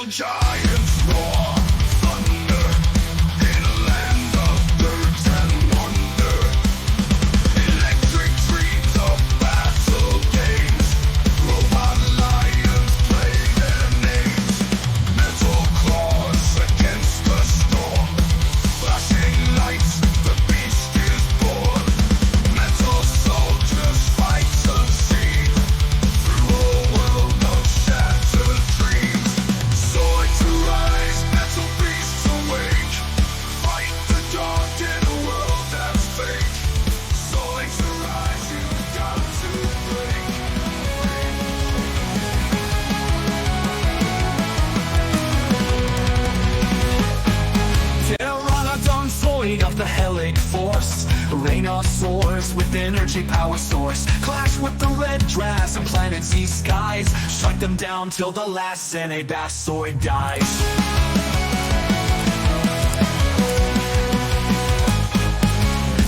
giants roar thunder in a land of birds and wonder. Electric dreams of battle games, robot lions play their names. Metal claws against the storm, flashing lights, the beast is born. Metal soldiers fight unseen through a world of shattered dreams. Zoids arise, metal beasts awake, fight the dark in a world that's fake. Zoids arise, you've got to break. Pteranodon, Zoid of the Helic Force, Raynos soars with energy power source. Clash with the red drafts and planet Z skies, strike them down till the last Zoid dies.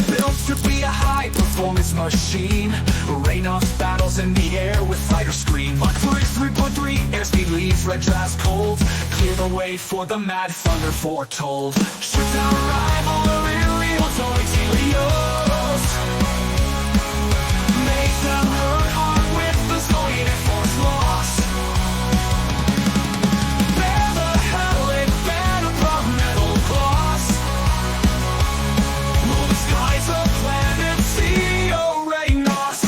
Built to be a high-performance machine, Raynos battles in the air with fighter scream. Mach 3.3, airspeed leaves red drafts cold, clear the way for the mad thunder foretold. Shoot down rival aerial Zoids Helios, make them hurt hard with the Zoid and force loss. Bear the helic banner from metal claws, rule the skies of planet Z, oh Raynos.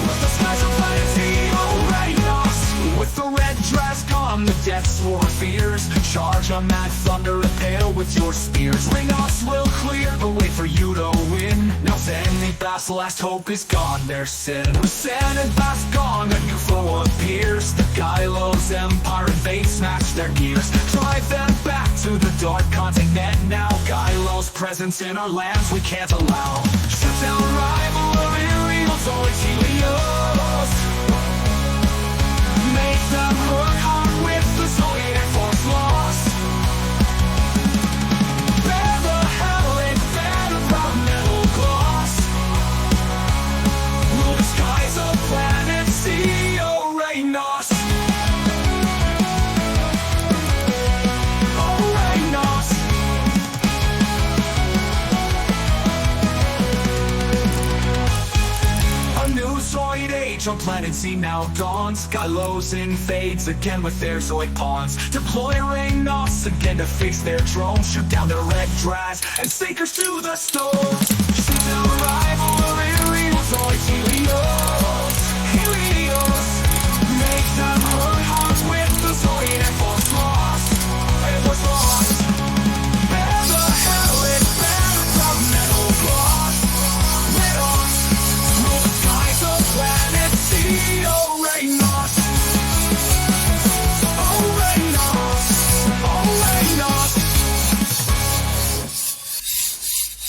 Rule the skies of planet Z, oh Raynos. With the red dress gone, the death sword fears, charge a mad thunder and pale with your spears. Raynos will clear the way for you to win. Now Zenith's last hope is gone, their sin. With Zenith's gone, a new foe appears. The Gylo's empire invades, smash their gears, drive them back to the dark continent now. Gylo's presence in our lands we can't allow. Shut down rival aerial Zoids Helios, make them hurt hard with the Zoid and force loss. Bear the helic banner from metal claws, rule the skies of planet Z, oh Raynos. Oh Raynos. A new Zoid age on planet Z now dawns. Gylos invades again with their Zoid pawns. Deploy Raynos again to face their drones. Shoot down their red drafts and sinkers to the stones. Shoot down rival aerial Zoids Helios, Helios. Make them hurt hard with the Zoid and force loss, and force loss. Bear the helic banner from metal claws, Raynos. Rule the skies of planet Z, oh Raynos. Oh Raynos, oh Raynos.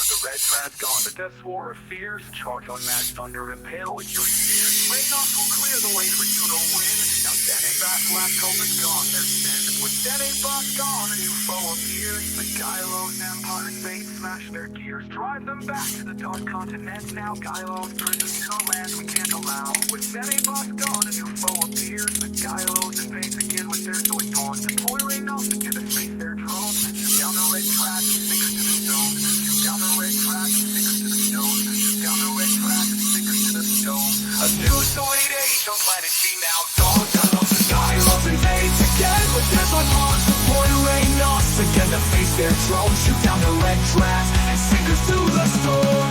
The red dress gone, the death war of fears, charge on mad thunder and pale with your spears. Raynos will clear the way for you to win. Now Zenith's last hope is gone, their sin. With Zenith's gone, a new foe appears. The Gylo's empire invades, smash their gears, drive them back to the dark continent now. Gylo's presence in our lands we can't allow. With Zenith's gone, a new foe appears. The Gylo's invades again with their Zoid pawns. Deploy Raynos again to face their drones. Shoot down the red tracks, sinkers to the stone. Shoot down the red tracks, sinkers to the stone. Shoot down the red tracks, sinkers to the stone. A new Zoid age on planet Z now dawns. Gylos invades again with their Zoid pawns. Deploy Raynos again to face their drones. Shoot down the red drafts and sinkers to the stone.